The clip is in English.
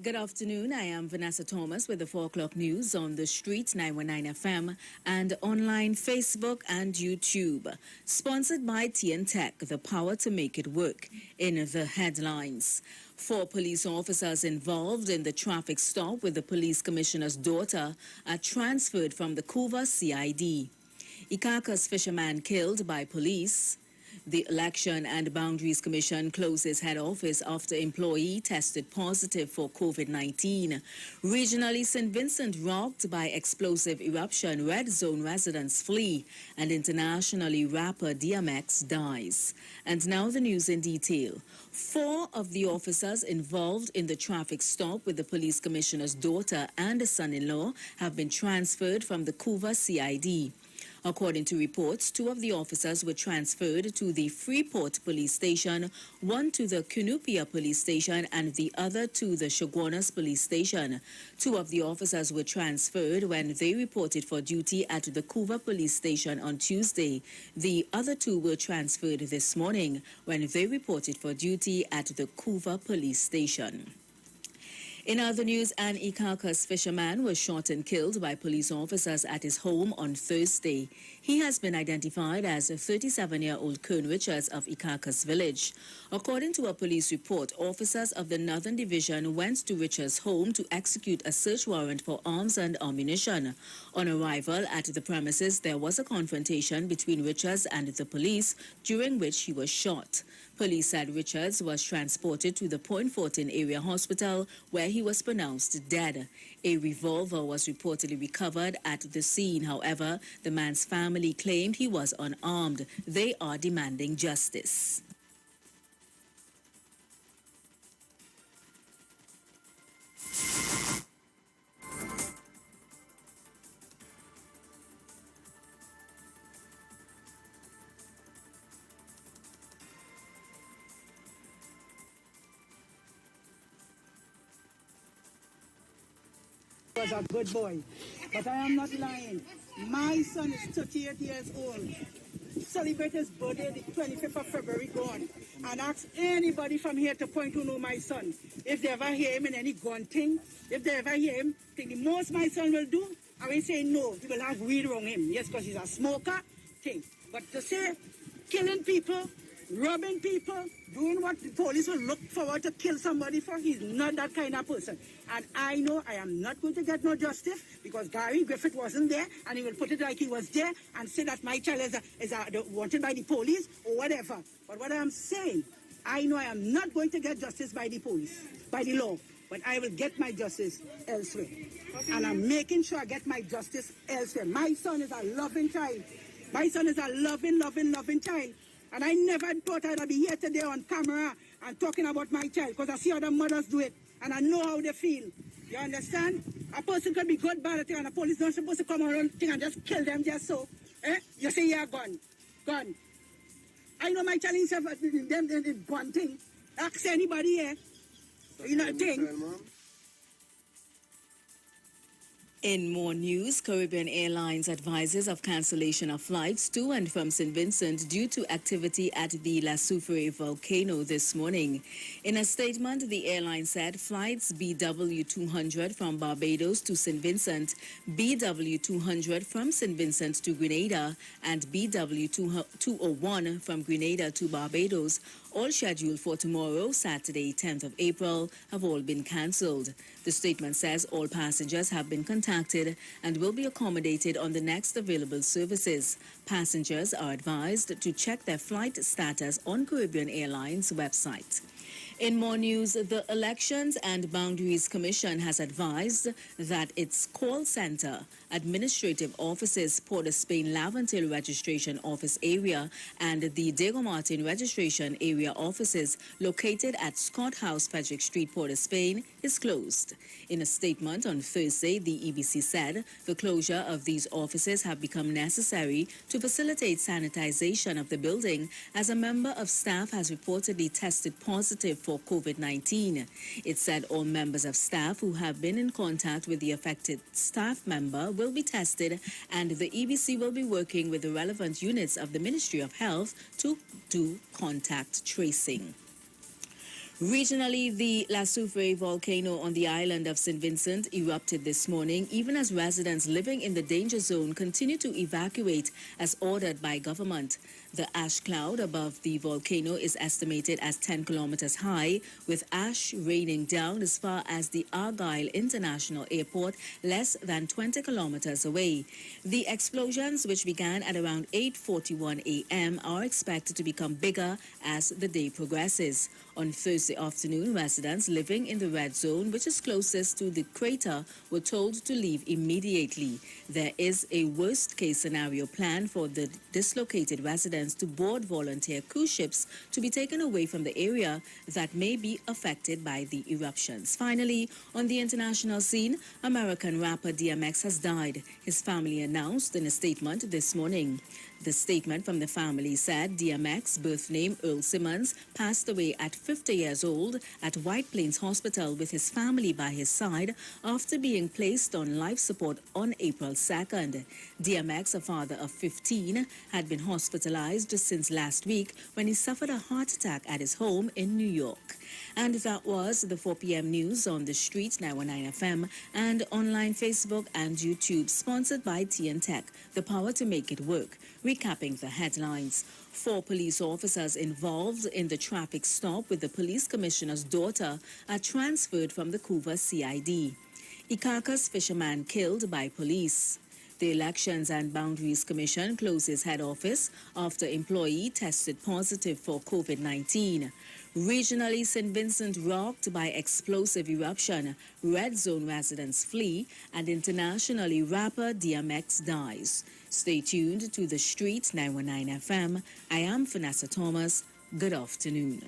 Good afternoon. I am Vanessa Thomas with the 4 o'clock news on the street 919 FM and online Facebook and YouTube. Sponsored by TN Tech, the power to make it work. In the headlines, 4 police officers involved in the traffic stop with the police commissioner's daughter are transferred from the Kuva CID. Ikakas fisherman killed by police. The Election and Boundaries Commission closes head office after employee tested positive for COVID-19. Regionally, St. Vincent rocked by explosive eruption, red zone residents flee, and internationally, rapper DMX dies. And now the news in detail. 4 of the officers involved in the traffic stop with the police commissioner's daughter and a son-in-law have been transferred from the Kuva CID. According to reports, 2 of the officers were transferred to the Freeport Police Station, 1 to the Cunupia Police Station, and the other to the Chaguanas Police Station. 2 of the officers were transferred when they reported for duty at the Kuva Police Station on Tuesday. The other 2 were transferred this morning when they reported for duty at the Kuva Police Station. In other news, an Ikakas fisherman was shot and killed by police officers at his home on Thursday. He has been identified as a 37-year-old Kern Richards of Ikakas village. According to a police report, officers of the Northern Division went to Richards' home to execute a search warrant for arms and ammunition. On arrival at the premises, there was a confrontation between Richards and the police, during which he was shot. Police said Richards was transported to the Point Fortin Area Hospital, where he was pronounced dead. A revolver was reportedly recovered at the scene. However, the man's family claimed he was unarmed. They are demanding justice. Was a good boy, but I am not lying. My son is 38 years old. Celebrate his birthday the 25th of February gone, and ask anybody from here to point who know my son. If they ever hear him in any gun thing, if they ever hear him, think the most my son will do, I will say no, he will have weed wrong him. Yes, because he's a smoker thing. But to say killing people, robbing people, doing what the police will look forward to kill somebody for, he's not that kind of person. And I know I am not going to get no justice because Gary Griffith wasn't there, and he will put it like he was there and say that my child is wanted by the police or whatever. But what I am saying, I know I am not going to get justice by the police, by the law, but I will get my justice elsewhere. And I'm making sure I get my justice elsewhere. My son is a loving child. My son is a loving child. And I never thought I'd be here today on camera and talking about my child, because I see other mothers do it, and I know how they feel. You understand? A person can be good, bad, and the police not supposed to come around and just kill them just so. You say, yeah, gone. I know my child himself, them did one thing. Ask anybody here. You know the thing. In more news, Caribbean Airlines advises of cancellation of flights to and from St. Vincent due to activity at the La Soufrière volcano this morning. In a statement, the airline said flights BW200 from Barbados to St. Vincent, BW200 from St. Vincent to Grenada, and BW201 from Grenada to Barbados, all scheduled for tomorrow, Saturday, 10th of April, have all been cancelled. The statement says all passengers have been contacted and will be accommodated on the next available services. Passengers are advised to check their flight status on Caribbean Airlines website. In more news, the Elections and Boundaries Commission has advised that its call center, administrative offices, Port of Spain Laventille Registration Office area, and the Diego Martin Registration Area offices located at Scott House, Frederick Street, Port of Spain, is closed. In a statement on Thursday, the EBC said the closure of these offices have become necessary to facilitate sanitization of the building as a member of staff has reportedly tested positive for COVID-19. It said all members of staff who have been in contact with the affected staff member will be tested, and the EBC will be working with the relevant units of the Ministry of Health to do contact tracing. Regionally, the La Soufrière volcano on the island of St. Vincent erupted this morning, even as residents living in the danger zone continue to evacuate as ordered by government. The ash cloud above the volcano is estimated as 10 kilometers high, with ash raining down as far as the Argyle International Airport, less than 20 kilometers away. The explosions, which began at around 8:41 a.m., are expected to become bigger as the day progresses. On Thursday afternoon, residents living in the red zone, which is closest to the crater, were told to leave immediately. There is a worst-case scenario plan for the dislocated residents to board volunteer cruise ships to be taken away from the area that may be affected by the eruptions. Finally, on the international scene, American rapper DMX has died. His family announced in a statement this morning. The statement from the family said DMX, birth name Earl Simmons, passed away at 50 years old at White Plains Hospital with his family by his side after being placed on life support on April 2nd. DMX, a father of 15, had been hospitalized since last week when he suffered a heart attack at his home in New York. And that was the 4 p.m. news on the streets, 919 FM, and online Facebook and YouTube, sponsored by TN Tech, the power to make it work. Recapping the headlines. 4 police officers involved in the traffic stop with the police commissioner's daughter are transferred from the Couva CID. Ikakas fisherman killed by police. The Elections and Boundaries Commission closes head office after employee tested positive for COVID-19. Regionally, St. Vincent rocked by explosive eruption. Red zone residents flee, and internationally, rapper DMX dies. Stay tuned to the Street 919 FM. I am Vanessa Thomas. Good afternoon.